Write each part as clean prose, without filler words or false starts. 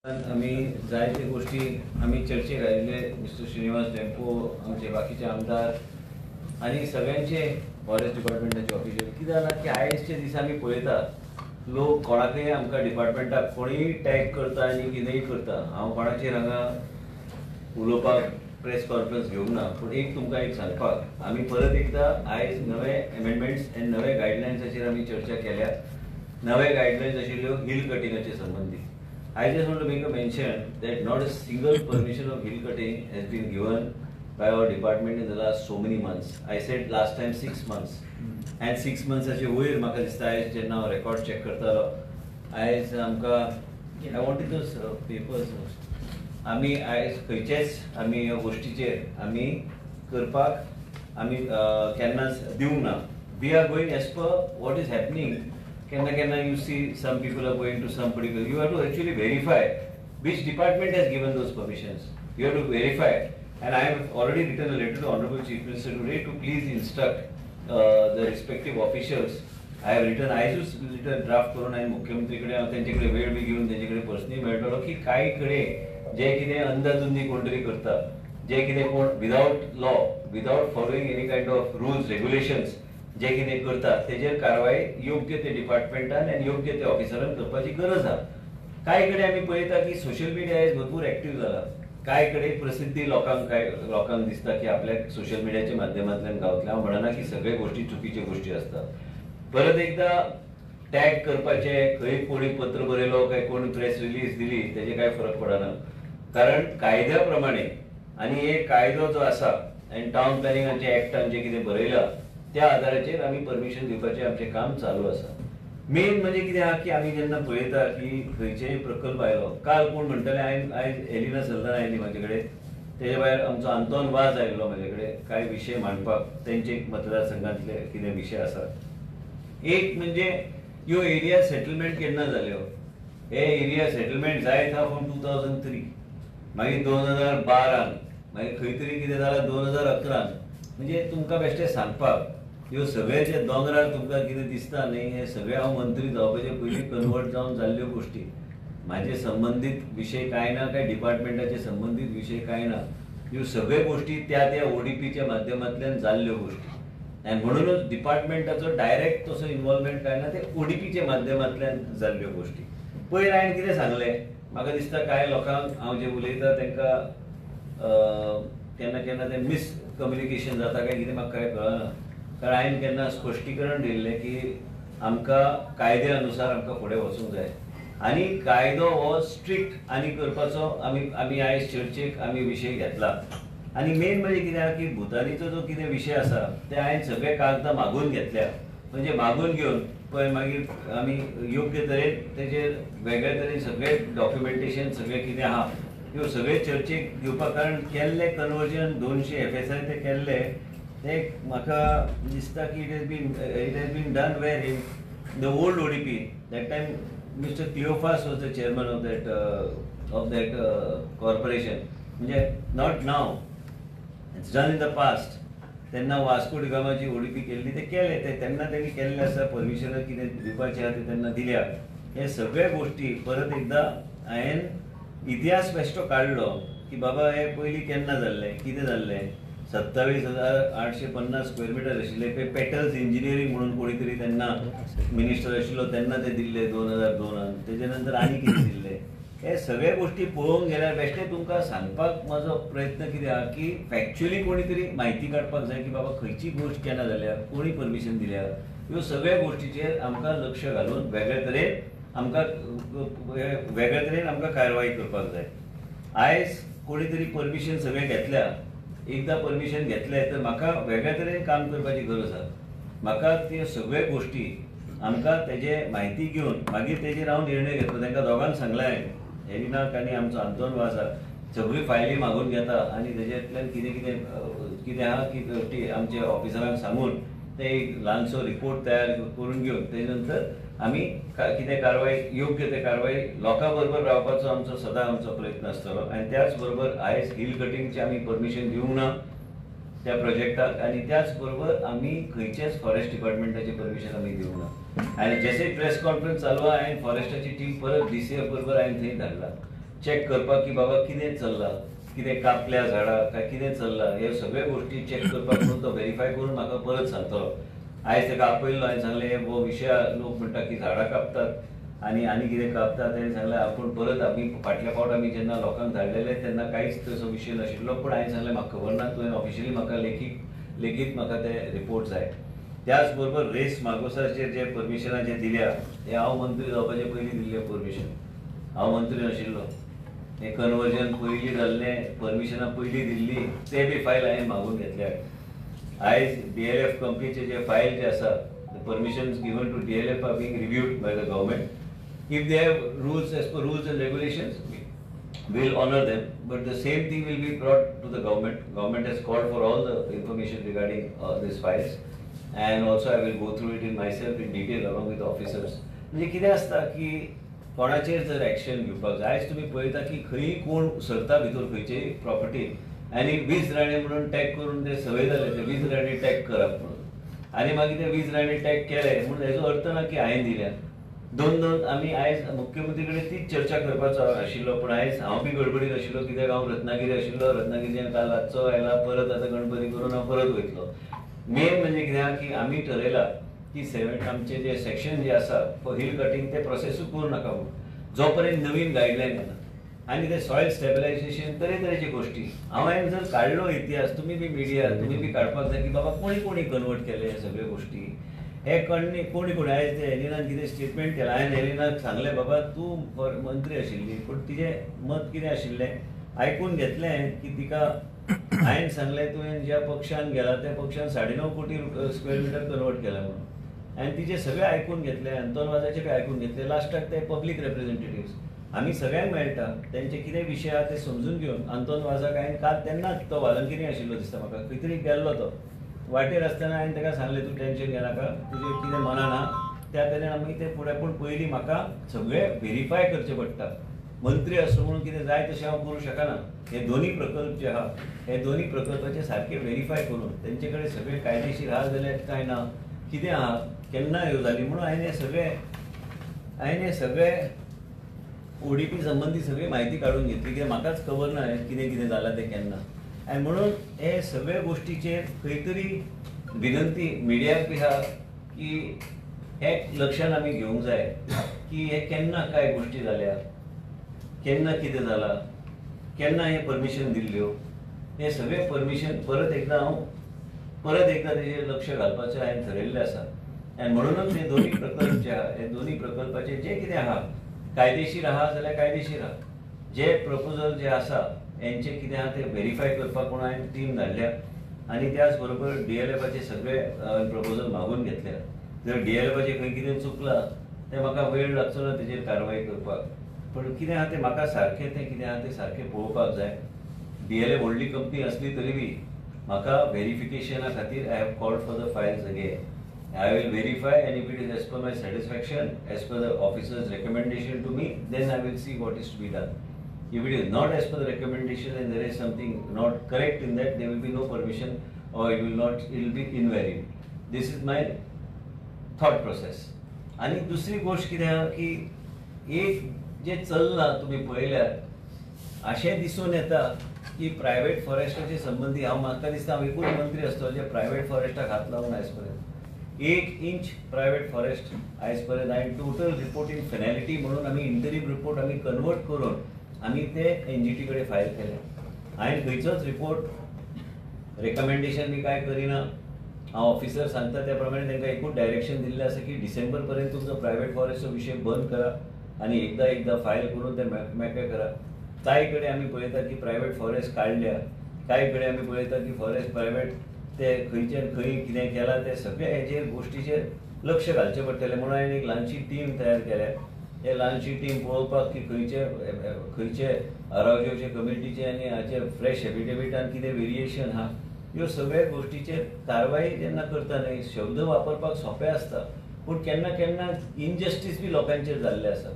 आम्ही जायते गोष्टी आम्ही चर्चेक आयिल्ले मिस्टर श्रीनिवास टेम्पो आमचे बाकीचे आमदार आणि सगळ्यांचे फॉरेस्ट डिपार्टमेंटाचे ऑफिशियल कितें जाला की आयजचे दीस आमी पळयता लोक कोणाकय आमकां डिपार्टमेंटाक कोणीय टॅग करता आनी कितेंय करता हांव कोणाचेर हांगा उलोवपाक प्रेस कॉन्फरन्स घेवंक ना पूण एक तुमकां एक सांगपाक आमी परत एकदां आयज नवे एमेंडमेंट्स आनी नवे गायडलायन्साचेर आमी चर्चा केल्या नवे गायडलायन्स आशिल्ल्यो हिल कटिंगाचे संबंदीत. I just want to make a mention that not a single permission of hill cutting has been given by our department in the last so many months. I said last time 6 months. And 6 months ache वयर म्हाका दिसता आयज जेन्ना हांव record check करतालो आयज आमकां I wanted those papers. आमी आयज खंयचेच आमी ह्या गोश्टीचेर आमी करपाक आमी केन्नाच दिवंक ना. We are going as per what is happening. Kenna you see some people are going to some particular, you have to actually verify which department has given those permissions. You have to verify, and I have already written a letter to Honorable Chief Minister today to please instruct the respective officials. I have written, I just written draft करून आणि मुख्यमंत्रीकडे त्यांच्याकडे वेळ बी घेऊन त्यांच्याकडे personally मेळटलो की काही कडे जे कितें अंदाजुंदी कोण तरी करता जे कितें कोण without law without following any kind of rules regulations जे कितें करता तेजेर कारवाई योग्य ते डिपार्टमेंटान आनी योग्य ते ऑफिसरान करपाची गरज आहा. कांय कडेन आमी पळयता की सोशल मिडिया आयज भरपूर एक्टिव्ह जाला. कांय कडेन प्रसिद्धी लोकांक दिसता की आपल्याक सोशल मिडियाच्या माध्यमांतल्यान गावतले. हांव म्हणना की सगळे गोष्टी चुकीच्यो गोष्टी आसता. परत एकदा टॅग करपाचे खंय कोणी पत्र बरयलो काय कोणी प्रेस रिलीज दिली तेजे कांय फरक पडना कारण कायद्या प्रमाणे आनी हे कायदो जो आसा आनी टाउन प्लॅनिंगाचे एक्टान जे कितें बरयला त्या आधाराचेर आमी परमिशन दिवपाचें आमचें काम चालू आसा. मेन म्हणजे कितें आहा की आमी जेन्ना पळयता की खंयचेय प्रकल्प आयलो काल कोण म्हणटले आयज एलिना सल्दान आयली म्हाजे कडेन तेजे भायर आमचो आंतोन वाज आयिल्लो म्हाजे कडेन कांय विशय मांडपाक तेंचे मतदारसंघांतले कितें विशय आसा. एक म्हणजे ह्यो एरिया सेटलमेंट केन्ना जाल्यो हे एरिया सेटलमेंट जायत आहा फ्रॉम 2003 मागीर 2012 मागीर खंय तरी कितें जालां 2011 म्हणजे तुमकां बेश्टें सांगपाक ह्यो सगळे जे दोंगरार तुमकां कितें दिसता न्ही हे सगळे हांव मंत्री जावपाचे पयलीं कन्वर्ट जावन जाल्ल्यो गोश्टी म्हाजे संबंदीत विशय कांय ना काय डिपार्टमेंटाचे संबंदीत विशय कांय ना. ह्यो सगळे गोश्टी त्या ओडीपीच्या माध्यमांतल्यान जाल्ल्यो गोश्टी आनी म्हणूनच डिपार्टमेंटाचो डायरेक्ट तसो इन्वॉल्वमेंट कांय ना ते ओडीपीच्या माध्यमांतल्यान जाल्ल्यो गोश्टी. पयर हांवें कितें सांगलें म्हाका दिसता कांय लोकांक हांव जे उलयता तांकां केन्ना तें मिसकम्युनिकेशन जाता काय कितें म्हाका कांय कळना कारण हांवें केन्ना स्पश्टीकरण दिल्लें की आमकां कायद्या अनुसार आमकां फुडें वचूंक जाय आनी कायदो हो स्ट्रिक्ट आनी करपाचो आमी आयज चर्चेक आमी विशय घेतला. आनी मेन म्हणजे कितें आहा की भुतानीचो जो कितें विशय आसा ते हांवें सगळे कागदां मागून घेतल्या म्हणजे मागून घेवन पळय मागीर आमी योग्य तरेन तेजेर वेगळे तरेन सगळें डॉक्युमेंटेशन सगळें कितें आहा ह्यो सगळे चर्चेक घेवपाक कारण केल्लें कन्वर्जन 200 FSI ते केल्लें ते म्हाका दिसता की it has been done where in the old ODP that time Mister Cleofas was the chairman of that corporation म्हणजे not now it's done in the past. तेन्ना वास्को डिगामाची ओडीपी केल्ली ते केले तेन्ना तेणी केल्लें आसा परमिशनर कितें दिवपाचें आहा ते तेन्ना दिल्या. हे सगळे गोश्टी परत एकदां हांवें इतिहास बेश्टो काडलो की बाबा हे पयलीं केन्ना जाल्लें कितें जाल्लें 27,850 स्क्वेअर मिटर आशिल्ले ते पेटल्स इंजिनियरींग म्हणून कोणी तरी तेन्ना मिनिस्टर आशिल्लो तेन्ना ते दिल्ले 2002 तेजे नंतर आनी कितें दिल्ले. हे सगळे गोश्टी पळोवंक गेल्यार बेश्टें तुमकां सांगपाक म्हजो प्रयत्न कितें आहा की फॅक्च्युअली कोणी तरी म्हायती काडपाक जाय की बाबा खंयची गोश्ट केन्ना जाल्या कोणी परमिशन दिल्या ह्यो सगळ्या गोश्टीचेर आमकां लक्ष घालून वेगळे तरेन आमकां कारवाई करपाक जाय. आयज कोणी तरी परमिशन सगळें घेतल्या एकदां परमिशन घेतलें तर म्हाका वेगळे तरेन काम करपाची गरज आहा. म्हाका त्यो सगळे गोश्टी आमकां तेजे म्हायती घेवन मागीर तेजेर हांव निर्णय घेतलो. तांकां दोगांक सांगलें हांवें एलिनाक आनी आमचो आंतोन वाज आहा सगळी फायली मागून घेता आनी तेजेंतल्यान कितें आहा की आमच्या ऑफिसरांक सांगून ते एक ल्हानसो रिपोर्ट तयार करून घेवन तेजे नंतर आमी कितें कारवाई योग्य ते कारवाई लोकां बरोबर रावपाचो आमचो सदां आमचो प्रयत्न आसतलो. आनी त्याच बरोबर आयज हिल कटिंगची आमी परमिशन दिवंक ना त्या प्रोजेक्टाक आनी त्याच बरोबर आमी खंयचेच फॉरेस्ट डिपार्टमेंटाची परमिशन आमी दिवंक ना. आनी जशें प्रेस कॉन्फरन्स चालू आहा हांवें फॉरेस्टाची टीम परत DCF बरोबर हांवें थंय धाडला चेक करपाक की बाबा कितें चल्लां, कितें कापल्या झाडां काय कितें चल्लां, हे सगळे गोष्टी चेक करपाक म्हणून तो व्हेरीफाय करून म्हाका परत सांगतलो. आयज ताका आपयल्लो, हांवें सांगलें हो विशय लोक म्हणटा की झाडां कापतात आनी कितें कापतात. ताणें सांगलें आपूण परत आमी फाटल्या फावट आमी जेन्ना लोकांक धाडलेले तेन्ना कांयच तसो विशय नाशिल्लो, पूण हांवें सांगलें म्हाका खबर ना, तुवें ऑफिशियली म्हाका लेगीत म्हाका ते रिपोर्ट जाय. त्याच बरोबर रेस मागोसाचेर जे परमिशनाचेर दिल्या हे हांव मंत्री जावपाचे पयलीं दिल्लें परमिशन. हांव मंत्री नाशिल्लो, हे कन्वर्जन पयलीं जाल्लें, परमिशनां पयलीं दिल्ली, ते बी फायल हांवें मागून घेतल्या. आयज DLF कंपनीचे जे फायल जे आसा, the permissions given to DLF are being reviewed by the government. If they have rules as per rules and regulations, we will honor them. But the same thing will be brought to the government. Government has called for all the information regarding these files, and also I will go through it in myself in detail along with the officers. म्हणजे कितें आसता की कोणाचेर जर action घेवपाक जाय, आयज तुमी पळयता की खंयी कोण सरता भितर खंयचेय प्रॉपर्टी आनी वीज राणे म्हणून टॅग करून ते सवय जाले ते वीज राणे टॅग करप म्हणून, आनी मागीर ते वीज राणे टॅग केले म्हणून हेजो अर्थ ना की हांवें दिल्या. दोन आमी आयज मुख्यमंत्री कडेन तीच चर्चा करपाचो आशिल्लो, पूण आयज हांव बी गडबडीत आशिल्लो, कित्याक हांव रत्नागिरी आशिल्लो. रत्नागिरीच्यान काल रातचो आयला, परत आतां गणपती करून हांव परत वयतलो. मेन म्हणजे कितें की आमी ठरयलां की आमचे जे सेक्शन जे आसा फॉर हिल कटिंग ते प्रोसेसूच करूं नाका म्हणून, जो पर्यंत नवीन गायडलायन येना. आनी ते सॉयल स्टेबिलायझेशन तरेतरेचे गोष्टी हांवें जर काडलो इतिहास, तुमी बी मिडिया तुमी बी काडपाक जाय की बाबा कोणी कन्वर्ट केले हे सगळे गोष्टी. हे कोणी आयज ते एलिनान कितें स्टेटमेंट केला, हांवें एलिनाक सांगलें बाबा तूं मंत्री आशिल्ली, पूण तिचें मत कितें आशिल्लें आयकून घेतलें की तिका हांवें सांगलें तुवें ज्या पक्षान गेला त्या पक्षान 9.5 कोटी स्क्वेअर मिटर कन्वर्ट केला म्हणून, आनी तिचे सगळे आयकून घेतले. अंतोनवाजाचे बी आयकून घेतले. लास्टाक ते पब्लीक रिप्रेझेंटेटिव्स आमी सगळ्यांक मेळटा, तेंचे कितें विशय आहा ते समजून घेवन अंतोनवाजाक हांवें काल तेन्नाच तो वालंकिनी आशिल्लो दिसता म्हाका, खंय तरी गेल्लो तो, वाटेर आसतना हांवें ताका सांगलें तूं टेन्शन घेनाका, तुजें कितें मनाना त्या तरेन आमी ते फुडें. पूण पयलीं म्हाका सगळें व्हेरीफाय करचें पडटा. मंत्री आसूं म्हणून कितें जाय तशें हांव करूं शकना. हे दोनी प्रकल्प जे आहा हे दोनी प्रकल्पाचे सारके व्हेरीफाय करून तेंचे कडेन सगळें कायदेशीर आहा जाल्यार काय ना, कितें आहा, केन्ना ह्यो जाली म्हणून हांवें हे सगळे ODP संबंधी सगळी म्हायती काडून घेतली, कित्याक म्हाकाच खबर ना कितें जालां तें केन्ना. आनी म्हणून हे सगळे गोश्टीचेर खंय तरी विनंती मिडियाक बी आहा की हे लक्षांत आमी घेवंक जाय की हे केन्ना काय गोश्टी जाल्या, केन्ना कितें जालां, केन्ना हे परमिशन दिल्ल्यो, हे सगळे परमिशन परत एकदा तेजेर लक्ष घालपाचें हांवें ठरयल्लें आसा. आनी म्हणूनच हे दोनी प्रकल्प जे आहा हे दोनी प्रकल्पाचे जे कितें आहा कायदेशीर आहा जाल्यार कायदेशीर आहा. जे प्रपोजल जे आसा हेंचे कितें आहा ते व्हेरीफाय करपाक म्हणून हांवें टीम धाडल्या, आनी त्याच बरोबर DLFचे सगळे प्रपोजल मागून घेतल्या. जर DLFचे खंय कितें चुकलां तें म्हाका वेळ लागचो ना तेजेर कारवाय करपाक, पण कितें आहा तें म्हाका सारकें तें कितें आहा तें सारकें पळोवपाक जाय. DLF व्हडली कंपनी आसली तरी बी म्हाका व्हेरिफिकेशना खातीर I have called for the Fayol's again. I will verify, and if it is as per my satisfaction, as per the officer's recommendation to me, then I will see what is to be done. If it is not as per the recommendation and there is something not correct in that, there will be no permission, or it will be invalid. This is my thought process. आणि दुसरी गोष्ट कितें आहा की एक जे चल्लां तुमी पळयल्यार अशें दिसून येता की प्रायव्हेट फॉरेस्टाचे संबंधी म्हाका दिसता हांव एकूच मंत्री आसतलो जे प्रायव्हेट फॉरेस्टाक हात लावून आयज पर्यंत 1 इंच प्रायव्हेट फॉरेस्ट आयज पर्यंत हांवें टोटल रिपोर्ट इन फेनॅलिटी म्हणून आमी इंटरीम रिपोर्ट आमी कन्वर्ट करून आमी ते NGT कडेन फायल केले. हांवें खंयचोच रिपोर्ट रेकमेंडेशन बी काय करिना. हांव ऑफिसर सांगता त्या प्रमाणे तांकां एकूच डायरेक्शन दिल्लें आसा की डिसेंबर पर्यंत तुमचो प्रायव्हेट फॉरेस्टचो विशय बंद करा आनी एकदा फायल करून ते मेकळे करा. कांय कडेन आमी पळयता की प्रायव्हेट फॉरेस्ट काडल्या, कांय कडेन आमी पळयता की फॉरेस्ट प्रायव्हेट ते खंयच्यान खंय कितें केलां ते सगळे हेजेर गोश्टीचेर लक्ष घालचें पडटलें म्हणून हांवें एक ल्हानशी टीम तयार केल्या. हे ल्हानशी टीम पळोवपाक की खंयचे आरावजेवचे कमिटीचे आनी हाचे फ्रेश एफिडेविटान कितें वेरिएशन आहा ह्यो सगळे गोश्टीचेर कारवाई जेन्ना करता न्हय शब्द वापरपाक सोंपें आसता, पूण केन्ना केन्ना इनजस्टीस बी लोकांचेर जाल्ले आसा.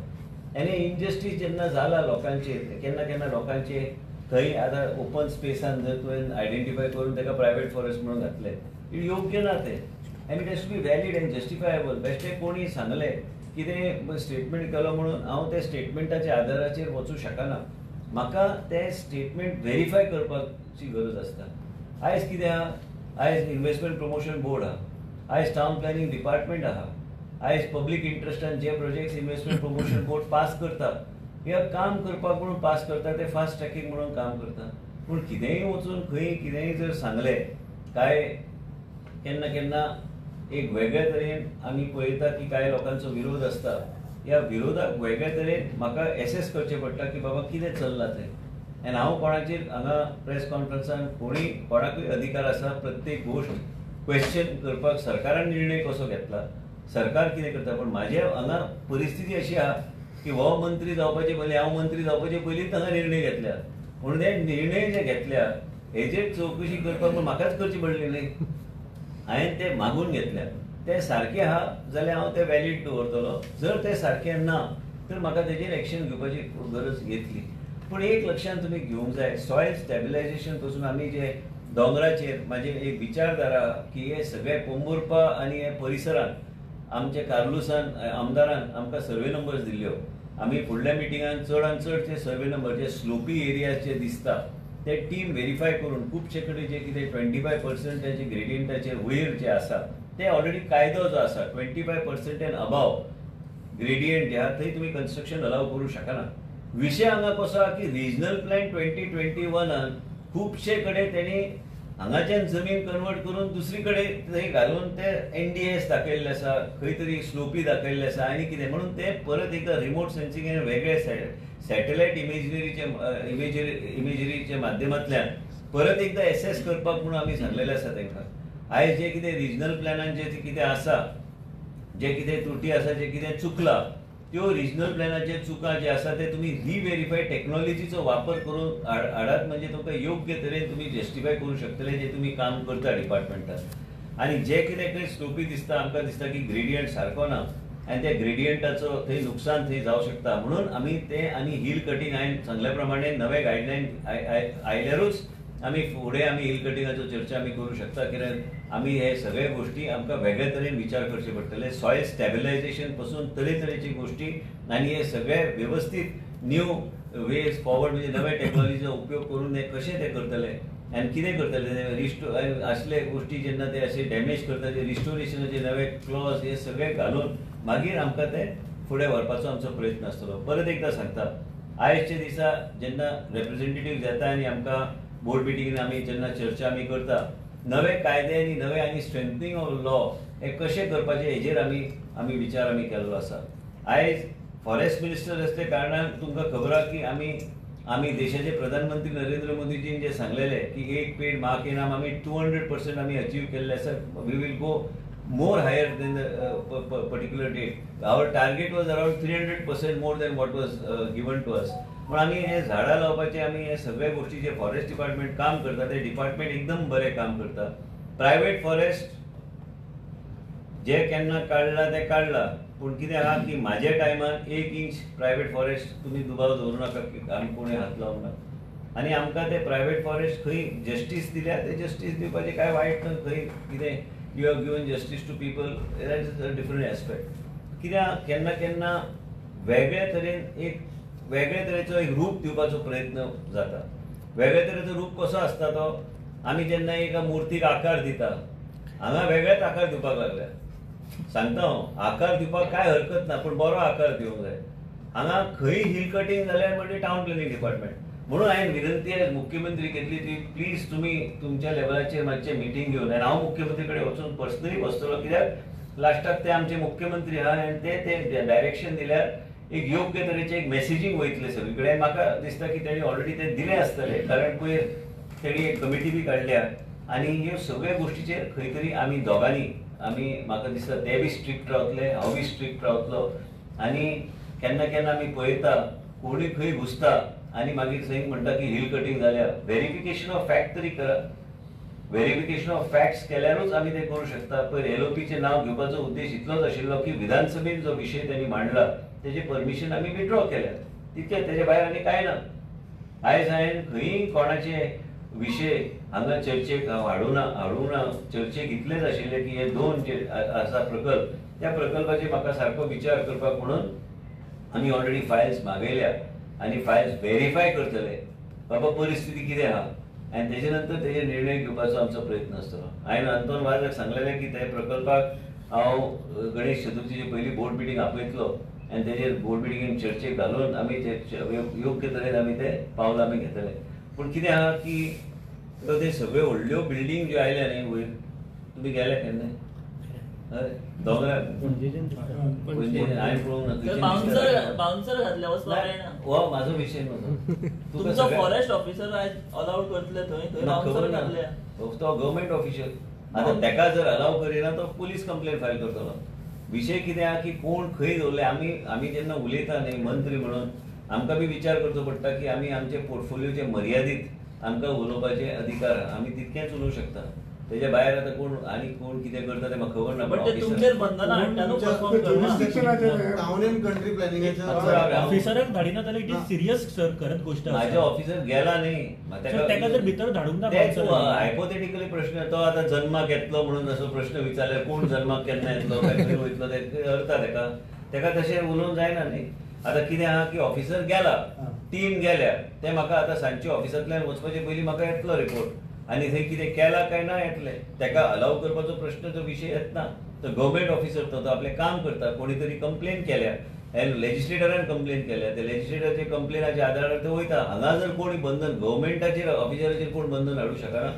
आनी इनजस्टीस जेन्ना जाला लोकांचेर केन्ना लोकांचे थंय आतां ओपन स्पेसान जर तुवें आयडेंटिफाय करून ताका प्रायव्हेट फॉरेस्ट म्हणून घातलें योग्य ना तें. आनी it has to be valid and justifiable. बेश्टें कोणी सांगलें कितें स्टेटमेंट केलो म्हणून हांव त्या स्टेटमेंटाच्या आदाराचेर वचूं शकना. म्हाका ते स्टेटमेंट व्हेरीफाय करपाची गरज आसता. आयज कितें आहा, आयज इन्व्हेस्टमेंट प्रमोशन बोर्ड आहा, आयज टावन प्लॅनिंग डिपार्टमेंट आहा, आयज पब्लीक इंट्रस्टान जे projects investment promotion board pass करता हे काम करपाक म्हणून पास करता, ते फास्ट ट्रॅकिंग म्हणून काम करता. पूण कितेंय वचून खंय कितेंय जर सांगलें काय केन्ना केन्ना एक वेगळ्या तरेन आमी पळयता की कांय लोकांचो विरोध आसता. ह्या विरोधाक वेगळ्या तरेन म्हाका एसेस करचें पडटा की बाबा कितें चल्लां तें. आनी हांव कोणाचेर हांगा प्रेस कॉन्फरन्सान कोणाकूय अधिकार आसा प्रत्येक गोश्ट क्वेश्चन करपाक. सरकारान निर्णय कसो घेतला, सरकार कितें करता, पण म्हाज्या हांगा परिस्थिती अशी आहा की हो मंत्री जावपाचे पयलीं, हांव मंत्री जावपाचे पयलींच हांगा निर्णय घेतल्या. म्हणून हे निर्णय जे घेतल्या हेजेर चवकशी करपाक म्हाकाच करची पडली न्ही. हांवें ते मागून घेतल्या. ते सारके आहा जाल्यार हांव ते वॅलीड दवरतलो. जर ते सारके ना तर म्हाका तेजेर एक्शन घेवपाची गरज येतली. पूण एक लक्षांत तुमी घेवंक जाय, सॉयल स्टॅबिलायझेशन पासून आमी जे दोंगराचेर म्हाजे एक विचारधारा की हे सगळे पोंबुर्पा आनी हे परिसरांत आमचे कार्लुसान आमदारान आमकां सर्वे नंबर्स दिल्ल्यो. आमी फुडल्या मिटिंगान चडांत चड जे सर्वे नंबर जे स्लोपी एरियाज जे दिसता ते टीम व्हेरीफाय करून खुबशे कडेन जे कितें 25% जे ग्रेडियंटाचेर वयर जे आसा ते ऑलरेडी कायदो जो आसा 25% एंड अबाव ग्रेडियंट जे आहा थंय तुमी कन्स्ट्रक्शन अलाव करूं शकना. विशय हांगा कसो आहा की रिजनल प्लॅन 2021 खुबशे कडेन तेणी हांगाच्यान जमीन कन्वर्ट करून दुसरी कडेन थंय घालून ते NDS दाखयल्ले आसा, खंय तरी स्लोपी दाखयल्ले आसा आनी कितें म्हणून ते परत एकदा रिमोट सेन्सिंग आनी वेगळे सॅटेलायट इमेजरीचे माध्यमांतल्यान परत एकदा एसेस करपाक म्हणून आमी सांगलेले आसा तांकां. आयज जे कितें रिजनल प्लॅनान जे कितें आसा, जे कितें त्रुटी आसा, जे कितें चुकला, त्यो रिजनल प्लॅनाचे चुका जे आसा ते तुमी रिव्हेरीफाय टेक्नॉलॉजीचो वापर करून हाडात. म्हणजे तुमकां योग्य तरेन तुमी जस्टिफाय करूं शकतले जे तुमी काम करता डिपार्टमेंटान. आनी जे कितें खंय स्लोपी दिसता आमकां दिसता की ग्रेडियंट सारको ना आनी त्या ग्रेडियंटाचो थंय नुकसान थंय जावं शकता म्हणून आमी ते आनी हिल कटींग हांवें सांगल्या प्रमाणे नवे गायडलायन आयल्यारूच आमी फुडें आमी हिल कटिंगाचो चर्चा आमी करूं शकता. कित्याक आमी हे सगळे गोश्टी आमकां वेगळे तरेन विचार करचे पडटले. सॉयल स्टॅबिलायझेशन पासून तरेतरेची गोश्टी आनी हे सगळे व्यवस्थीत न्यू वेज फॉरवर्ड म्हणजे नव्या टेक्नॉलॉजीचो उपयोग करून हे कशें ते करतले आनी कितें करतले. असले गोश्टी जेन्ना ते अशे डॅमेज करता ते रिस्टोरेशनाचे नवे क्लॉज हे सगळे घालून मागीर आमकां ते फुडें व्हरपाचो आमचो प्रयत्न आसतलो. परत एकदां सांगता, आयजच्या दिसा जेन्ना रिप्रेझेंटेटिव्ह येता आनी आमकां बोर्ड मिटिंगेन आमी जेन्ना चर्चा आमी करता नवे कायदे आनी नवे आनी स्ट्रेंथनिंग ऑफ लॉ हे कशें करपाचे हेजेर आमी विचार आमी केल्लो आसा. आयज फॉरेस्ट मिनिस्टर असले कारणान तुमकां खबर आहा की आमी देशाचे प्रधानमंत्री नरेंद्र मोदीजीन जे सांगलेले की एक पेड मा के नाम आमी 200% आमी अचीव केल्ले आसा. We will go more higher than the particular date. Our target was around 300% more than what was given to us. पण आमी हे झाडां लावपाचे आमी हे सगळे गोष्टी जे फॉरेस्ट डिपार्टमेंट काम करता ते डिपार्टमेंट एकदम बरें काम करता. प्रायव्हेट फॉरेस्ट जे केन्ना काडला ते काडला, पूण कितें आहा की म्हाज्या टायमान 1 इंच प्रायव्हेट फॉरेस्ट तुमी दुबाव दवरूं नाका की आमी कोणें हात लावंक ना. आनी आमकां ते प्रायव्हेट फॉरेस्ट खंय जस्टीस दिल्या ते जस्टीस दिवपाचें कांय वायट ना. खंय कितें you have given justice to people, that is a different aspect. कित्याक केन्ना केन्ना वेगळ्या तरेचो एक रूप दिवपाचो प्रयत्न जाता. वेगळ्या तरेचो रूप कसो आसता तो आमी जेन्ना एका मुर्तीक आकार दिता, हांगा वेगळेच आकार दिवपाक लागल्या. सांगता हांव, आकार दिवपाक काय हरकत ना, पूण बरो आकार दिवंक जाय. हांगा खंय हिल कटींग जाल्यार म्हणजे टावन प्लॅनिंग डिपार्टमेंट. म्हणून हांवें विनंती मुख्यमंत्री केल्ली ती प्लीज तुमी तुमच्या लेवलाचेर मातशें मिटींग घेवन आनी हांव मुख्यमंत्री कडेन वचून पर्सनली बसतलो. कित्याक लास्टाक ते आमचे मुख्यमंत्री आहा आनी ते डायरेक्शन दिल्यार एक योग्य तरेचें एक मेसेजींग वयतलें सगळे कडेन. म्हाका दिसता की तेणी ऑलरेडी ते दिले आसतले, कारण पयर तेणी एक कमिटी बी काडल्या आनी ह्यो सगळ्यो गोश्टीचेर खंय तरी आमी दोगांनी म्हाका दिसता ते बी स्ट्रिक्ट रावतले, हांव बी स्ट्रिक्ट रावतलो. आनी केन्ना केन्ना आमी पळयता कोणूय खंय घुसता आनी मागीर थंय म्हणटा की हिल कटींग जाल्या. व्हेरिफिकेशन ऑफ फॅक्ट तरी करा. व्हेरिफिकेशन ऑफ फॅक्ट्स केल्यारूच आमी ते करूं शकता. पयर LOPचें नांव घेवपाचो उद्देश इतलोच आशिल्लो की विधानसभेन जो विशय त्यांनी मांडला तेजे परमिशन आमी विड्रॉ केल्या, तितकें. तेजे भायर आनी कांय ना. आयज हांवें खंयी कोणाचे विषय हांगा चर्चेक हाडून चर्चेक इतलेच आशिल्ले की हे दोन जे आसा प्रकल्प त्या प्रकल्पाचेर म्हाका सारको विचार करपाक म्हणून आमी ऑलरेडी फायल्स मागयल्या आनी फायल्स व्हेरीफाय करतले बाबा परिस्थिती कितें आहा आनी तेजे नंतर तेजे निर्णय घेवपाचो आमचो प्रयत्न आसतलो. हांवें अंतोन वाजाक सांगलेलें की त्या प्रकल्पाक हांव गणेश चतुर्थीची पयली बोर्ड मिटींग आपयतलो आनी तेजेर बोर्ड मिटींगेन चर्चेक घालून आमी ते योग्य तरेन आमी ते पावलां आमी घेतले. पूण कितें आहा की ते सगळ्यो व्हडल्यो बिल्डींग ज्यो आयल्या न्ही वयर तुमी गेले केन्ना दोंगरार हांवें पळोवंक ना हो म्हाजो विशय न्हू फॉरेस्ट ऑफिसर अलाउड करतले थंय तो गव्हर्मेंट ऑफिशियल आतां तेका जर अलाव करिना तो पुलीस कंप्लेन फायल करतलो. विशय कितें आहा की कोण खंय दवरले आमी जेन्ना उलयता न्ही मंत्री म्हणून आमकां बी विचार करचो पडटा की आमी आमचे पोर्टफोलियोचे मर्यादीत आमकां उलोवपाचे अधिकार आमी तितकेंच उलोवंक शकता. तेच्या भायर आतां कोण कितें करता तें म्हाका खबर ना. पण ते तुमचेर बंधनां हाडटानू परफॉर्म करना टाउन एंड कंट्री प्लॅनिंगाचे ऑफिसराक धाडिना जाल्यार इट इज सिरियस सर खरंच गोष्ट. माझे ऑफिसर गेला न्ही तेका जर भितर धाडूंक ना हायपोथेटिकली प्रश्न तो आतां जन्माक येतलो म्हणून असो प्रश्न विचारल्यार कोण जन्माक केन्ना येतलो काय खंय वयतलो ते अर्थ तेका तशें उलोवंक जायना न्ही. आतां कितें आहा की ऑफिसर गेला टीम गेल्या ते म्हाका आतां सांजचे ऑफिसांतल्यान वचपाचे पयलीं म्हाका येतलो रिपोर्ट आनी थंय कितें केला काय ना येतले. तेका अलाव करपाचो प्रश्न जो विशय येतना तो गव्हर्मेंट ऑफिसर तो आपलें काम करता. कोणी तरी कंप्लेन केल्या लेजिस्लेटरान कंप्लेन केल्या त्या लेजिस्लेटराच्या कंप्लेनाच्या आदारार तो वयता. हांगा जर कोणी बंधन गव्हर्मेंटाचेर ऑफिसराचेर कोण बंधन हाडूंक शकना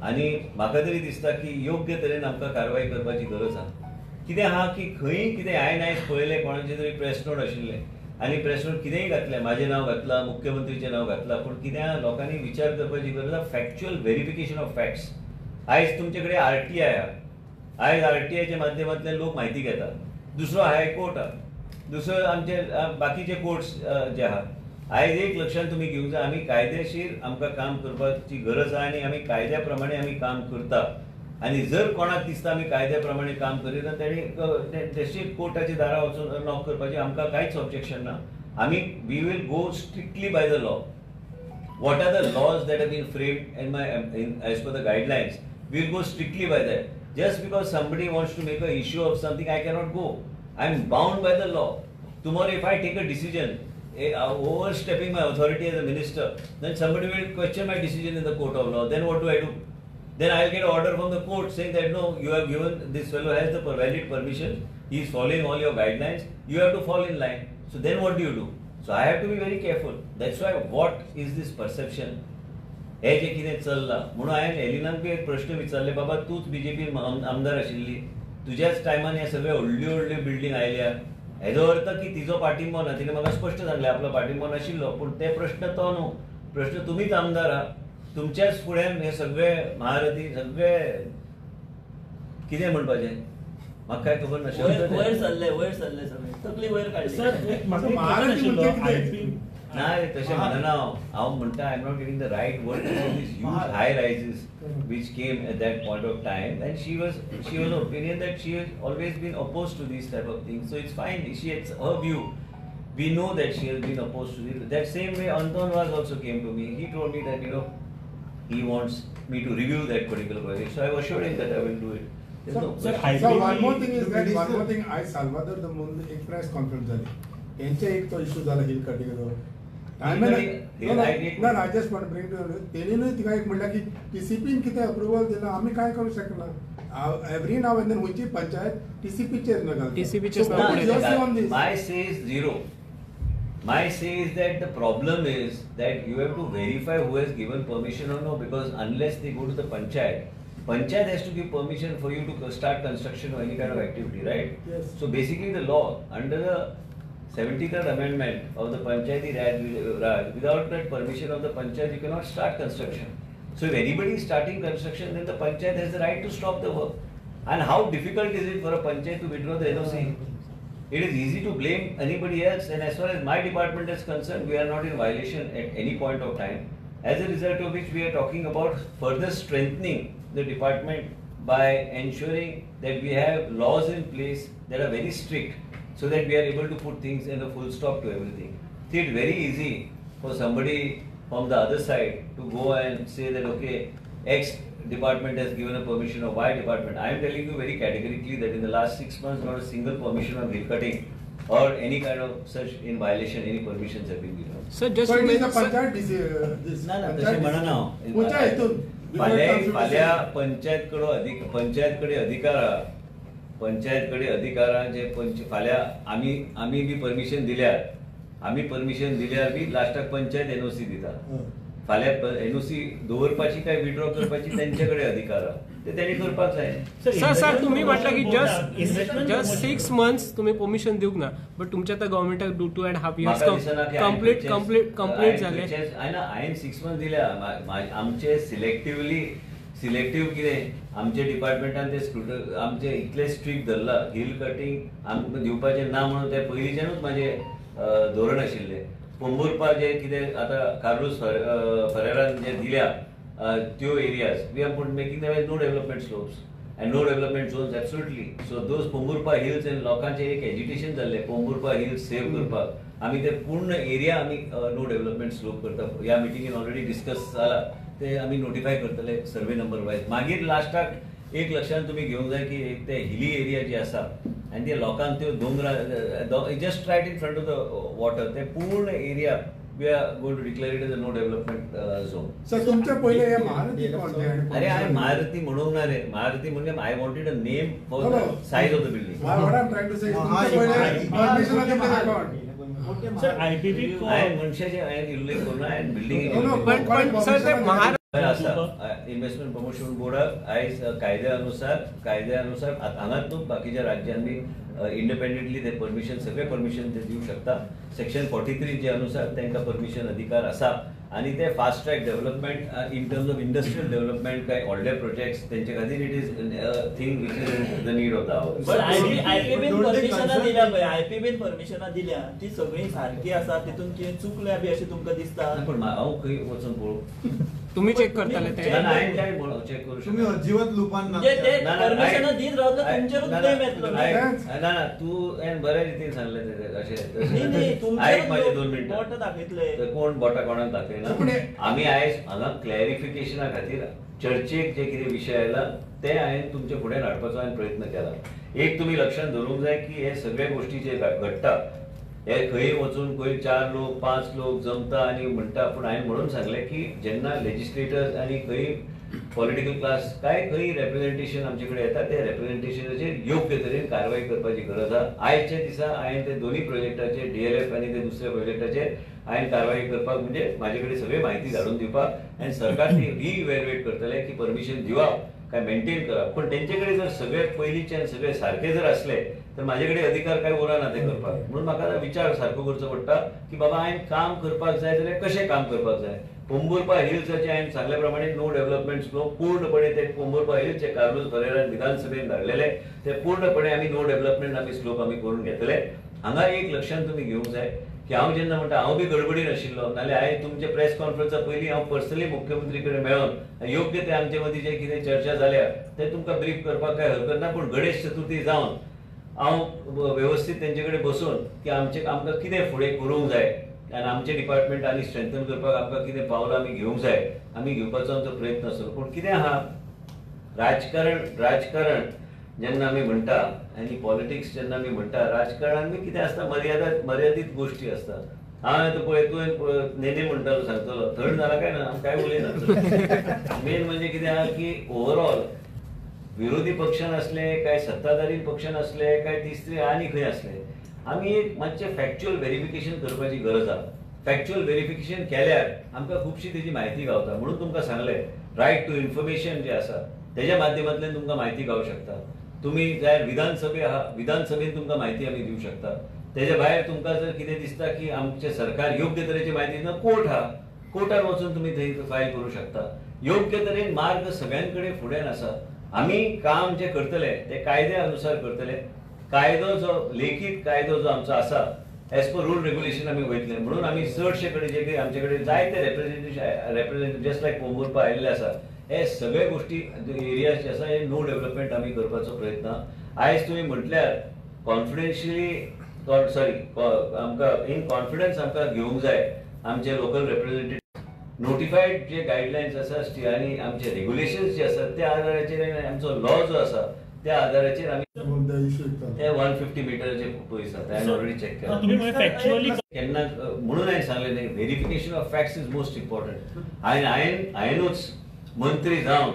आनी म्हाका तरी दिसता की योग्य तरेन आमकां कारवाय करपाची गरज आहा. कितें आहा की खंय कितें हांवें आयज पळयलें कोणाचें तरी प्रेस नोट आशिल्लें आनी प्रेस नोट कितेंय घातलें म्हाजें नांव घातलां मुख्यमंत्रीचें नांव घातलां पूण कितें आहा लोकांनी विचार करपाची गरज आहा फॅक्च्युअल व्हेरिफिकेशन ऑफ फॅक्ट्स. आयज तुमचे कडेन RTI आहा आयज RTIच्या माध्यमांतल्यान लोक म्हायती घेता. दुसरो हायकोर्ट आहा दुसरो आमचे बाकीचे कोर्ट्स जे आहा. आयज एक लक्षांत तुमी घेवंक जाय आमी कायदेशीर आमकां काम करपाची गरज आहा आनी आमी कायद्या प्रमाणे आमी काम करता. आनी जर कोणाक दिसता आमी कायद्या प्रमाणे काम करिना तेणी कोर्टाच्या दारां वचून नॉक करपाचें आमकां कांयच ऑब्जेक्शन ना. आमी we will go strictly by the law. What are the laws that have been framed as per the guidelines we will go strictly by that. Just because somebody wants to make a issue of something I cannot go. I am bound by the law. Tomorrow if I take a decision overstepping my authority as a minister, then somebody will question my decision in the court of law. Then what do I do? Then I'll get an order from the court saying that no, you have given this fellow has the valid permission, he is following all your guidelines, you have to fall in line. So then what do you do? So I have to be very careful. That's why what is this perception? हे जे कितें चल्लां म्हणून हांवें एलिनाक बी एक प्रश्न विचारले बाबा तूंच BJP आमदार आशिल्ली तुज्याच टायमान ह्या सगळ्या व्हडल्यो बिल्डींग आयल्या हेजो अर्थ की तिजो पाठिंबो ना. तिणें म्हाका स्पश्ट सांगलें आपलो पाठिंबो नाशिल्लो पूण ते प्रश्न तो न्हू. प्रश्न तुमीच आमदार आहा तुमच्याच फुड्यान हे सगळे महारथी सगळे कितें म्हणपाचें म्हाका काय खबर नाशिल्लें. वयर सरले सगळे तकली वयर काडली. ना रे तशें म्हणना हांव म्हणटा I am not getting the right word for this huge high rises which came at that point of time and she was of opinion that she has always been opposed to these type of things. So it's fine, she has her view. We know that she has been opposed to this. That same way Anton was also came to me. He told me that he wants me to review that particular project. So I was assured him that I will do it. So one more thing is that one more thing I Salvador the Mundo एक press conference झाली यांचे एक तो issue झाला hill cutting I just want to bring to तेणीनूय तिका एक म्हणल्यार की TCP कितें अप्रुवल दिला आमी काय करूं शकना. एवरी नाव एंड देन खंयची पंचायत TCP चेर न घालता. My say is zero. My say is that the problem is that you have to verify who has given permission or no, because unless they go to the panchayat has to give permission for you to start construction or any kind of activity, right? Yes. So basically the law under the 73rd amendment of the Panchayati Raj, without that permission of the Panchayat, you cannot start construction. So if anybody is starting construction, then the Panchayat has the right to stop the work. And how difficult is it for a Panchayat to withdraw the NOC? It is easy to blame anybody else, and as far as my department is concerned, we are not in violation at any point of time. As a result of which we are talking about further strengthening the department by ensuring that we have laws in place that are very strict, so that we are able to put things in a full stop to everything. See, it's very easy for somebody, from the other side to go and say that okay, X department has given a permission or Y department. I am telling you very categorically that in the last 6 months, not a single permission of hill cutting or any kind of such in violation, any permissions have been given. Sir, just So to it is a make- sir- panchayat तसे म्हणा ना. फाल्या पंचायतकडे अधिकारा जे फाल्या आम्ही बी permission दिल्यार बी लास्टाक पंचायत एनओसी दिता. फाल्या एनओसी दवरपाची काय विड्रॉ करपाची त्यांच्याकडे अधिकार ते त्यांनी करपाक जाय. सर तुम्ही म्हटलं की जस्ट 6 months तुम्ही परमिशन दिवक ना, बट तुमच्या त्या गव्हर्नमेंटाक 2.5 years कंप्लीट झाले. हांवें 6 months दिल्या. आमचे सिलेक्टिव्ह कितें आमच्या डिपार्टमेंटान ते आमचे इतले स्ट्रिक्ट धरला हिल कटिंग आमकां दिवपाचें ना म्हणून ते पयलींच्यानूच म्हाजे धोरण आशिल्ले. पोंबुर्पा जे कितें आतां कार्लोस फरेरान जे दिल्या त्यो areas we are making them as no development slopes and no development zones absolutely. So those Pomburpa hills and लोकांचे एक एजिटेशन जाल्लें पोंबुर्पा हिल्स सेव्ह करपाक आमी ते पूर्ण एरिया आमी नो डेव्हलपमेंट स्लोप करता. ह्या मिटिंगेन ऑलरेडी डिस्कस जाला ते आमी नोटिफाय करतले सर्वे नंबर वायज. मागीर लास्टाक एक लक्षांत तुमी घेवंक जाय की एक ते हिली एरिया जे आसा आनी ते लोकांक त्यो दोंगरा just right in front of the water ते पूर्ण area we are going to declare it as a no development zone. Sir तुमच्या पहिले हे महारथी कोण ते? अरे हांवें महारथी म्हणूंक ना रे. महारथी म्हणजे I wanted a name for the size of the building. What I'm trying to say is तुमच्या पहिले परमिशन दिले कोण? सर IPB हांवें मनशाचे हांवें उल्लेख करूं हांवें बिल्डिंग पण सर ते महाराष्ट्र इन्व्हेस्टमेंट प्रमोशन बोर्डाक आयज कायद्यानुसार हांगाच न्हू बाकीच्या राज्यांनी इंडिपेंडेंटली ते परमिशन सगळे परमिशन ते दिवंक शकता. सेक्शन 43 जे अनुसार तांकां परमिशन अधिकार आसा आणि ते fast track development in terms of industrial development काय व्हडले प्रोजेक्ट्स तेंचे खातीर it is thing which is the need of the hour. पण आयपीबीन परमिशनां दिल्या पळय आयपीबीन परमिशनां दिल्या ती सगळी सारकी आसा तितून कितें चुकल्या बी अशें तुमकां दिसता? पण हांव खंय वचून पळोवं तुम्ही चेक करताले ते हांवें काय चेक करू तुम्ही अजिबात लुपान म्हणजे ते परमिशनां दीत रावलं तुमचेरूच ब्लेम येतलो. ना तू बऱ्या रितीन सांगले अशें न्ही आयक माझे 2 बोट मिनटां दाखयतले कोण बोटा कोणाक दाखयना. आमी आयज हांगा क्लॅरिफिकेशना खातीर चर्चेक जे कितें विशय आयला ते हांवें तुमचे फुडें हाडपाचो हांवें प्रयत्न केला. एक तुमी लक्षांत दवरूंक जाय की हे सगळे गोश्टी जे घडटा हे खंय वचून खंय 4 लोक 5 लोक जमता आनी म्हणटा. पूण हांवें म्हणून सांगलें की जेन्ना लेजिस्लेटर्स आनी खंय पॉलिटिकल क्लास काय खंय रेप्रेझेंटेशन आमचे कडेन येता ते रेप्रेझेंटेशनाचेर योग्य तरेन कारवाई करपाची गरज आसा. आयच्या दिसा हांवें ते दोन्ही प्रोजेक्टाचेर DLF आनी ते दुसऱ्या प्रोजेक्टाचेर हांवें कारवाई करपाक म्हणजे म्हाजे कडेन सगळी म्हायती धाडून दिवपाक आनी सरकार ती रिइवॅल्युएट करतले की परमिशन दिवप काय मेंटेन करप. पण तेंचे कडेन जर सगळे पयलींचे आनी सगळे सारखे जर असले तर म्हाजे कडेन अधिकार काय उरना ते करपाक. म्हणून म्हाका विचार सारको करचो पडटा की बाबा हांवें काम करपाक जाय जाल्यार कशें काम करपाक जाय. पोंबुर्पा हिल्साचे हांवें सांगल्या प्रमाणे नो डेव्हलपमेंट स्लोप पूर्णपणे ते पोंबुर्पा हिल्सचे कार्लोस फरेरान विधानसभेन धाडलेले ते पूर्णपणे आमी नो डेव्हलपमेंट आमी स्लोप आमी करून घेतले. हांगा एक लक्षांत तुमी घेवंक जाय की हांव जेन्ना म्हणटा हांव बी गडबडीन आशिल्लो नाल्यार हांवें तुमच्या प्रेस कॉन्फरन्सा पयलीं हांव पर्सनली मुख्यमंत्री कडेन मेळोन योग्य ते आमचे मदीं जे कितें चर्चा जाल्या ते तुमकां ब्रीफ करपाक काय हरकत ना. पूण गणेश चतुर्थी जावन हांव वेवस्थीत तेंचे कडेन बसून की आमकां कितें फुडें करूंक जाय आनी आमचे डिपार्टमेंट आनी स्ट्रेंथन करपाक आमकां कितें पावलां आमी घेवंक जाय आमी घेवपाचो आमचो प्रयत्न आसलो. पूण कितें आहा राजकारण जेन्ना आमी म्हणटा आनी पॉलिटिक्स जेन्ना आमी म्हणटा राजकारणान बी कितें आसता मर्यादीत गोश्टी आसता. हांवें पळय तुवें नेने म्हणटालो सांगतलो थंड जाला काय ना काय उलयना. मेन म्हणजे कितें आहा की ओवरऑल विरोधी पक्षान असले काय सत्ताधारी पक्षान असले काय तिसरे आनी खंय असले आमी एक मातशें फॅक्च्युअल व्हेरिफिकेशन करपाची गरज आहा. फॅक्च्युअल व्हेरिफिकेशन केल्यार आमकां खुबशी तेजी म्हायती गावता. म्हणून तुमकां सांगलें रायट टू इन्फॉर्मेशन जे आसा तेज्या माध्यमांतल्यान तुमकां म्हायती गावूंक शकता. तुमी जाय विधानसभेन तुमकां म्हायती आमी दिवंक शकता. तेज्या भायर तुमकां जर कितें दिसता की आमचें सरकार योग्य तरेची म्हायती दिना कोर्ट आहा कोर्टार वचून तुमी थंय फायल करूं शकता. योग्य तरेन मार्ग सगळ्यां कडेन फुड्यान आसा. आमी काम जे करतले ते कायद्या अनुसार करतले. कायदो जो लेखीत कायदो जो आमचो आसा एज पर रूल रेग्युलेशन आमी वयतले. म्हणून आमी चडशे कडेन जे कितें आमचे कडेन जायते रेप्रेझेंटेटिव्ह जस्ट लायक पोंबुर्पा आयिल्ले आसा हे सगळे गोश्टी एरियाज जे आसा हे नो डेव्हलपमेंट आमी करपाचो प्रयत्न. आयज तुमी म्हटल्यार कॉन्फिडेन्शियली आमकां इन कॉन्फिडन्स आमकां घेवंक जाय आमचे लोकल रेप्रेझेंटेटिव्ह नोटिफाईड जे गाईडलाईन्स आसा आणि आमचे रेग्युलेशन्स जे असतात त्या आधाराचेर आनी आमचो लॉ जो आसा त्या आधाराचेर आमी ते 150 मिटरचे पयस आसा हांवें ऑलरेडी चॅक केला. तुम्ही फॅक्च्युअली केन्ना म्हणून हांवें सांगलें न्ही, verification of facts is most important. हांवेनूच मंत्री जावन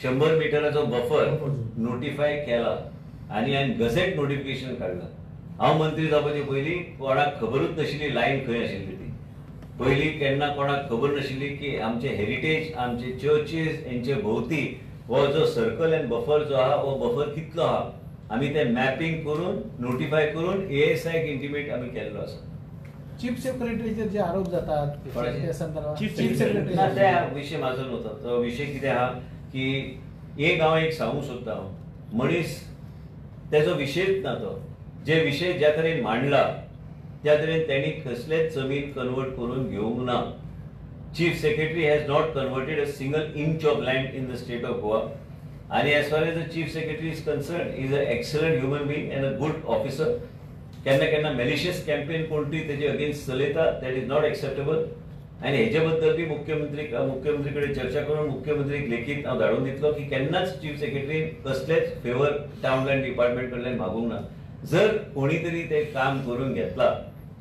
100 मिटराचो बफर नोटिफाय केला आनी हांवें गझेट नोटिफिकेशन काडला. हांव मंत्री जावपाचे पयलीं कोणाक खबरूच नाशिल्ली लायन खंय आशिल्ली ती. पयलीं केन्ना कोणाक खबर नाशिल्ली की आमचे हेरिटेज, आमचे चर्चीस हेंचे भोवती हो जो सर्कल एंड बफर जो आहा हो बफर कितलो आहा आमी ते मॅपिंग करून नोटिफाय करून ASIक इंटिमेट आमी केल्लो आसा. चीफ सेक्रेटरीचे जे आरोप जातात त्या संदर्भात चीफ चीफ सेक्रेटरी ना, सेक्रेटरी त्या विशय म्हाजो नव्हता. तो विशय कितें आहा की एक हांव एक सांगूं सोदता, मनीस तेजो विशयच ना तो. जे विशय ज्या तरेन मांडला त्या तरेन त्यांनी कसलेच जमीन कन्वर्ट करून घेवंक ना. Chief Secretary has not converted a single inch of land in the state of Goa. And as far as the Chief Secretary is concerned, he is an excellent human being and a good officer. केन्ना malicious campaign कोणतरी तेजे against चलयता, that is not acceptable. आणि हेजे बद्दल बी मुख्यमंत्री कडेन चर्चा करून मुख्यमंत्रीक लेखीत हांव धाडून दितलो की केन्नाच चीफ सेक्रेटरी कसलेच फेवर टाउन प्लॅन डिपार्टमेंट कडल्यान मागूंक ना. जर कोणी तरी ते काम करून घेतला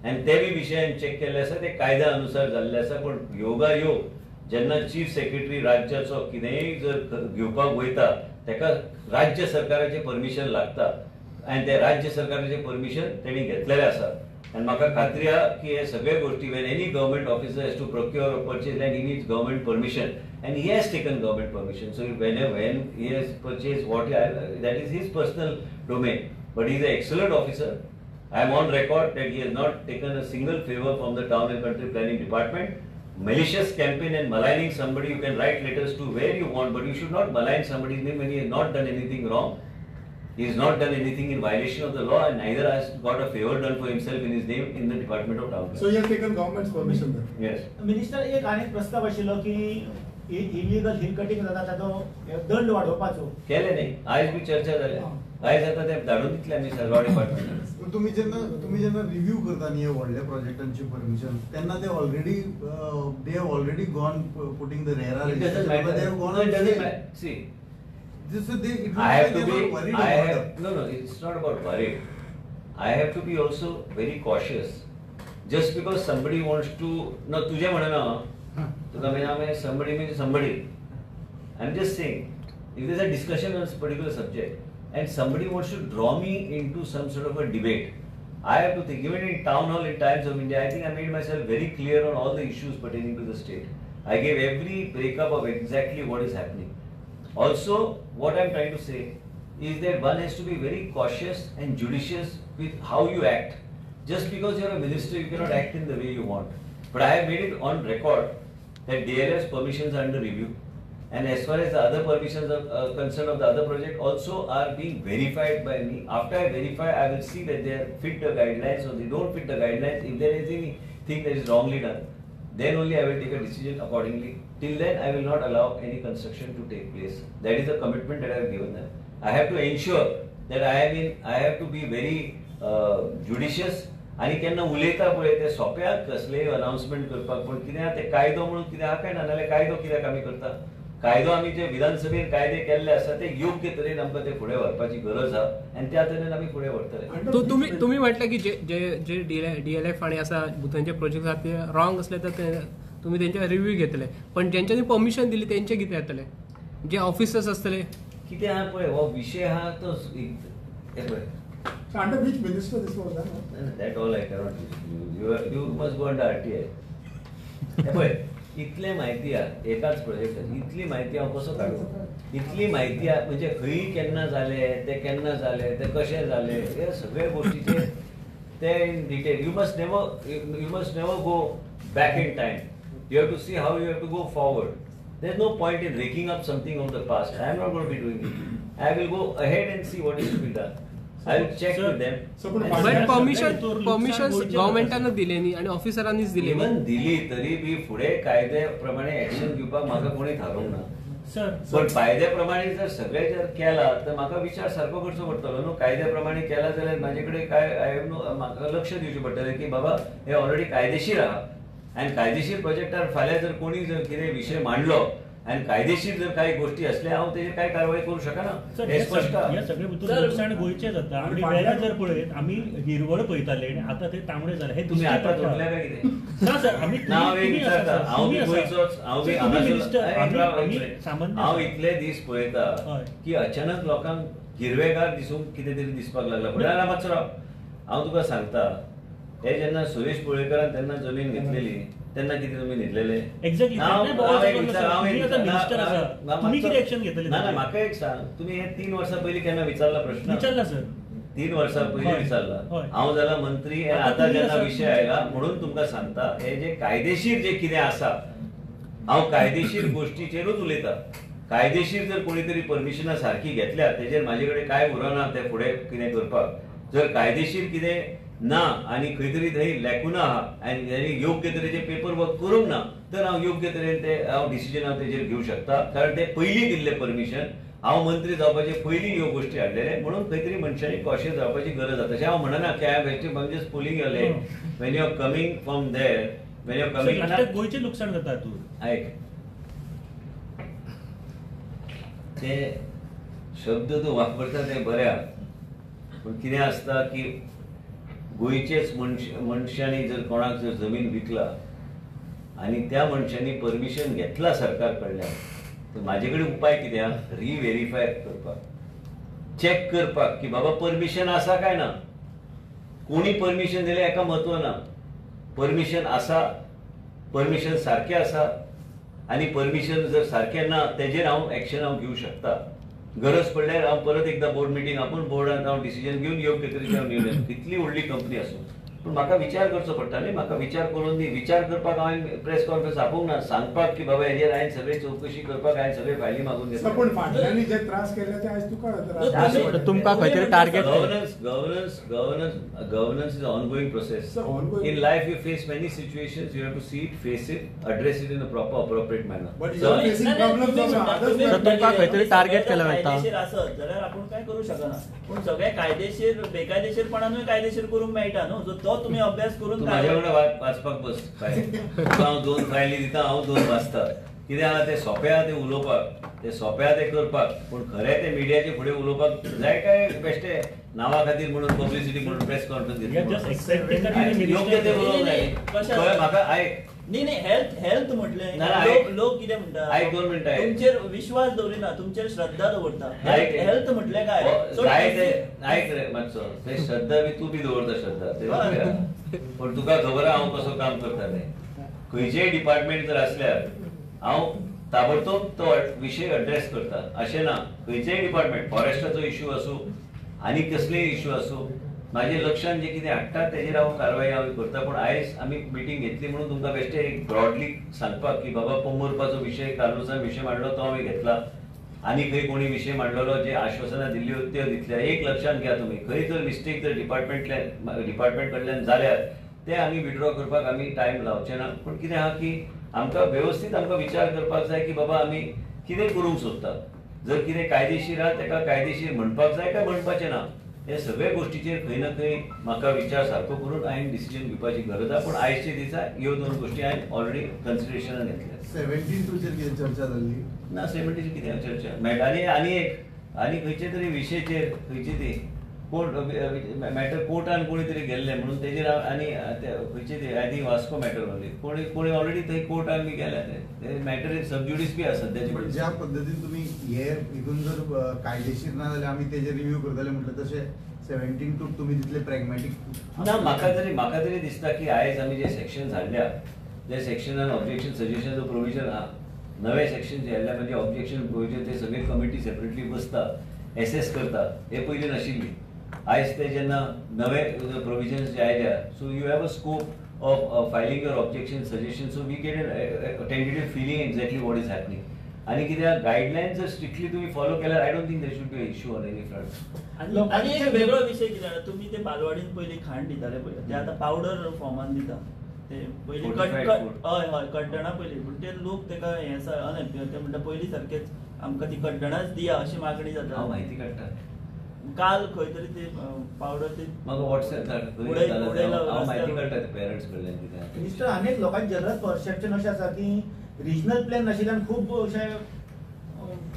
आणि ते बी विशयान चेक केल्ले आसा ते कायद्या अनुसार जाल्ले आसा. पण योगायोग जेन्ना चीफ सेक्रेटरी राज्याचो कितेंय जर घेवपाक वयता तेका राज्य सरकाराचे परमिशन लागता आणि ते राज्य सरकाराचे परमिशन तेणी घेतलेले आसा. आणि म्हाका खात्री आहा की हे सगळे गोष्टी when any government officer has to procure or purchase land he needs government permission and he has taken government permission. So when he has purchased that is his personal domain. But he is an excellent officer. I am on record that he has not taken a single favor from the town and country planning department. Malicious campaign and maligning somebody, you can write letters to where you want, but you should not malign somebody's name when he has not done anything wrong. He has not done anything in violation of the law and neither has got a favor done for himself in his name in the Department of Town Planning. So he has taken government's permission then? Yes. Minister एक आनीक प्रस्ताव आशिल्लो की illegal hill cutting जाता ताचो दंड वाडोवपाचो केले नाही. आज बी चर्चा झाली. आज आता ते धाडून दितले आमी सर्व डिपार्टमेंट. पण तुम्ही जेन्ना रिव्ह्यू करता न्ही व्हडल्या प्रोजेक्टांची परमिशन तेन्ना ते already they have already gone putting the RERA It doesn't matter. They have gone No, it doesn't matter. See, I have to be. No. It's not about worried. I have to be also very cautious. Just because somebody wants to, no, तुझे म्हणा ना, तुका म्हणा somebody means somebody. I'm just saying, if there's a discussion on a particular subject and somebody wants to draw me into some sort of a debate, I have to think. Even in town hall in Times of India, I think I made myself very clear on all the issues pertaining to the state. I gave every breakup of exactly what is happening. Also, what I'm trying to say is that one has to be very cautious and judicious with how you act. Just because you're a minister, you cannot act in the way you want. But I have made it on record that DLF's permissions are under review. And as far as the other permissions are concerned of the other project also are being verified by me. After I verify, I will see that they fit the guidelines or they don't fit the guidelines. If there is anything that is wrongly done, then only I will take a decision accordingly. Till then, I will not allow any construction to take place. That is the commitment that I have given them. I have to ensure that I have to be very judicious. आणि केन्ना उलयता पळय ते सोप्याक कसलेय announcement करपाक पण कित्याक ते कायदो म्हणून कितें आहा काय ना नाल्यार कायदो कित्याक आमी करता. कायदो आमी जे विधानसभेन कायदे केल्ले आसा ते योग्य तरेन आमकां ते फुडें व्हरपाची गरज आहा आनी त्या तरेन आमी फुडें व्हरतले. तुम्ही म्हटलं की जे DLF आणि असा भुतांचे प्रोजेक्ट आहात ते रॉंग असले तर ते तुम्ही त्यांच्या रिव्ह्यू घेतले. पण ज्यांच्यानी परमिशन दिली त्यांचे कितें जातले? जे ऑफिसर्स असतले कितें आहा पळय हो विशय आहा तो हे पळय. So under which minister this was done? That all I cannot do. You must go under RTI. पळय इतले म्हायती आहा एकाच प्रोजेक्टाची इतली म्हायती हांव कसो काडूं? इतली म्हायती आहा म्हणजे खंय केन्ना जाले ते कशें जाले हे सगळे गोष्टीचे ते in detail. You must never go back in time. You have to see how you have to go forward. There is no point in raking up something of the past. I am not going to be doing it. I will go ahead and see what is to be done. I will check with them. पण permission गव्हर्नमेंटानं दिले न्ही आणि ऑफिसरांनीच दिले न्ही. Even दिली तरी बी फुडें कायद्या प्रमाणे एक्शन घेवपाक म्हाका कोणी थारोवंक ना. पण कायद्या प्रमाणे जर सगळे जर केला तर म्हाका विचार सारको करचो पडटलो न्हू. कायद्या प्रमाणे केला जाल्यार म्हाजे कडेन काय म्हाका लक्ष दिवचें पडटलें की बाबा हे ऑलरेडी कायदेशीर आहा आणि कायदेशीर प्रोजेक्टार फाल्यां जर कोणी जर कितें विशय मांडलो आणि कायदेशीर जर काही गोष्टी असल्या हांव तेजेर कांय कारवाई करूं शकना. सर, हे स्पष्ट आहा. या सगळे लुकसाण गोंयचे जाता आनी वेळार जर पळयत आमी हिरवळ पळयताले आनी आतां ते तांबडे जाले हे तुम्ही दिश्टी आता पडटा. जोडल्या काय कितें ना सर आमी ना हांव एक विचारता हांव बी गोंयचोच हांव बी आमी सामान्य हांव इतले दीस पळयता हय. की अचानक लोकांक हिरवेगार दिसूंक कितें तरी दिसपाक लागला. पण ना मातसो राव हांव तुका सांगता हे जेन्ना सुरेश पळयकरान तेन्ना जमीन घेतलेली तेन्ना कितें तुमी न्हिदलेले? एक्झॅक्टली तुम्ही किती ऍक्शन घेतली ना म्हाका एक सांग तुम्ही हे 3 वर्सां पयलीं केन्ना विचारला प्रश्न? विचारला सर 3 वर्सां पयलीं हय. विचारला. हय. हांव जाला मंत्री आता आतां तुम्ही जेन्ना आसा. विशय आयला म्हणून तुमकां सांगता हे जे कायदेशीर जे कितें आसा हांव कायदेशीर गोष्टीचेरूच उलयता. कायदेशीर जर कोणी तरी परमिशनां सारखी घेतल्या तेजेर म्हाजे कडेन काय उरना ते फुडें कितें करपाक. जर कायदेशीर कितें ना आणि खंय तरी थंय लॅकुना आहा आनी ताणी योग्य तरेचे पेपर वर्क करूंक ना तर हांव योग्य तरेन ते हांव डिसिजन हांव तेजेर घेवं शकता. कारण ते पयलीं दिल्लें परमिशन हांव मंत्री जावपाचे पयलीं ह्यो गोश्टी हाडलेले म्हणून खंय तरी मनशांनी कॉशियस जावपाची गरज आसा. तशें हांव म्हणना की I am just pulling your leg when you are coming from there when you are coming गोंयचे लुकसाण जाता तूं ऐक ते शब्द तूं वापरता ते बरे आहा पण कितें आसता की गोंयचेच मनशांनी जर कोणाक जर जमीन विकला आणि त्या मनशांनी परमिशन घेतला सरकार कडल्यान तर म्हाजे कडेन उपाय कितें आहा? रिव्हेरीफाय करपाक चेक करपाक की बाबा परमिशन आसा काय ना. कोणी परमिशन दिलें हेका म्हत्व ना. परमिशन आसा परमिशन सारकें आसा आणि परमिशन जर सारकें ना तेजेर हांव एक्शन हांव घेवं शकता. गरज पडल्यार हांव परत एकदा बोर्ड मिटींग आपूण बोर्डान हांव डिसिजन घेवन योग्य तरेचे हांव निर्णय कितली व्हडली कंपनी आसूं पण म्हाका विचार करचो पडटा न्ही. म्हाका विचार करून दी विचार करपाक हांवें प्रेस कॉन्फरन्स आपोवंक ना सांगपाक की बाबा हेजेर हांवें सगळे चवकशी करपाक हांवें सगळे फायली मागून घेतल्या. पण फाटल्यानी जे त्रास केले ते आज तुका तुमकां खंय तरी target Governance is an ongoing process. It's an ongoing- In life, you face many situations. You have to see it, face it, address it in a proper, appropriate manner. But So, you are facing problems of others. तर तुमकां खंय तरी target केला वता. कायदेशीर आसत जाल्यार आपण काय करू शकना पण सगळे कायदेशीर बेकायदेशीरपणानूय कायदेशीर करूंक मेळटा न्हू. जो तो तुम्ही अभ्यास तू करून माझ्या कडेन वाचपाक बस तुका हांव 2 फायली दिता हांव 2 वाचता. कितें आहा ते सोंपें आहा ते उलोवपाक ते सोंपें आहा ते करपाक पण खरें ते मिडियाचे फुडें उलोवपाक जाय काय बेश्टे नांवा खातीर म्हणून पब्लिसिटी म्हणून प्रेस कॉन्फरन्स योग्य ते उलोवंक जाय. कळ्ळें म्हाका आयक नाही हेल्थ म्हटले ना, आयक. लोक कितें म्हणटा आयक 2 मिनटां आयक. तुमचेर विश्वास दवरिना तुमचेर श्रद्धा दवरता. आयक. हेल्थ म्हटले काय जाय ते आयक रे मातसो ते श्रद्धा बी तूं बी दवरता श्रद्धा ते पण तुका खबर आहा हांव कसो काम करता तें. खंयचेय डिपार्टमेंट जर आसल्यार हांव ताबडतोब तो विशय अड्रेस करता. अशें ना खंयचेय डिपार्टमेंट फॉरेस्टाचो इश्यू आसूं आनी कसलेय इश्यू आसूं म्हाजे लक्षांत जे कितें हाडटा तेजेर हांव कारवाई हांव करता. पण आयज आमी मिटींग घेतली म्हणून तुमकां बेश्टे एक ब्रॉडली सांगपाक की बाबा पोंबुरपाचो विशय कार्नोसार विशय मांडलो तो हांवें घेतला आनी खंय कोणी विशय मांडलेलो जे आश्वासनां दिल्ल्यो त्यो दितल्या. एक लक्षांत घ्या तुमी खंय जर मिस्टेक जर डिपार्टमेंट कडल्यान जाल्यार ते आमी विड्रॉ करपाक आमी टायम लावचे ना. पण कितें आहा की आमकां व्यवस्थीत आमकां विचार करपाक जाय की बाबा आमी कितें करूंक सोदतात. जर कितें कायदेशीर आहा तेका कायदेशीर म्हणपाक जाय काय म्हणपाचें ना. हे सगळे गोष्टीचेर खंय ना खंय म्हाका विचार सारको करून हांवें डिसिजन घेवपाची गरज आहा. पण आयजच्या दिसा ह्यो 2 गोश्टी हांवें ऑलरेडी कन्सिडरेशनान घेतल्या. 17 कितें चर्चा जाल्ली ना 70 कितें चर्चा मेळटा आनी खंयचे तरी विशयचेर खंयची ती कोर्ट मॅटर कोर्टान कोणी तरी गेल्ले म्हणून तेजेर आनी खंयचे ती I think Vasco matter only कोणी ऑलरेडी थंय कोर्टान बी गेल्या ते मॅटर सबज्युडिस बी आसा पण ज्या पद्दतीन तुम्ही हे हितून जर कायदेशीर ना जाल्यार आमी तेजे रिव्यू करतले म्हटल्यार तशें 17 टू तुम्ही तितले प्रॅग्मॅटिक ना. म्हाका तरी दिसता की आयज आमी जे सेक्शन हाडल्या त्या सेक्शनान ऑब्जेक्शन सजेशनचो प्रोविजन आहा. नवे सेक्शन जे हाडल्या म्हणजे ऑब्जेक्शन प्रोविजन ते सगळे कमिटी सेपरेटली बसता एसेस करता. हे पयलीं नाशिल्ली. आयज ते जेन्ना नवे प्रोविजन्स जे आयल्या so you have a scope of filing your objection suggestion. So we get a tentative filling exactly what is happening. आणि कित्याक गायडलायन्स जर स्ट्रिक्टली तुम्ही फॉलो केल्यार I don't think there should be issue on any front. आणि एक वेगळो विषय कितें जाणा तुमी ते बालवाडीन पयलीं खाण दिताले पळय ते आतां पावडर फॉर्मान दिता. ते पयलीं हय कड्डणां पयलीं पूण ते लोक तेका हें ते म्हणटा पयलीं सारकेच आमकां ती कड्डणांच दिया अशी मागणी जाता. हांव म्हायती काडटा काल खंय तरी ते पावडर ते म्हाका व्हॉट्सएप धाड उडयला हांव म्हायती रस्त्यार. काडटा पेरंट्स कडल्यान कितें मिनिस्टर अनेक लोकांचे जनरल परसेप्शन अशें आसा की रिजनल प्लॅन नाशिल्ल्यान खूब अशें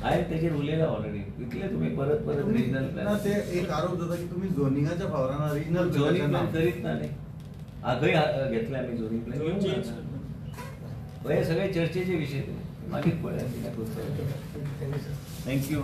हांवें तेजेर उलयलां ऑलरेडी इतले तुमी परत परत रिजनल ना, प्लॅन ते एक आरोप जाता की तुम्ही झोनिंगाच्या फावराना रिजनल झोनिंग प्लॅन करीत ना न्ही खंय घेतले आमी झोनिंग चेंज प्लॅन हे सगळे चर्चेचे विशय मागीर पळया कितें करता थँक्यू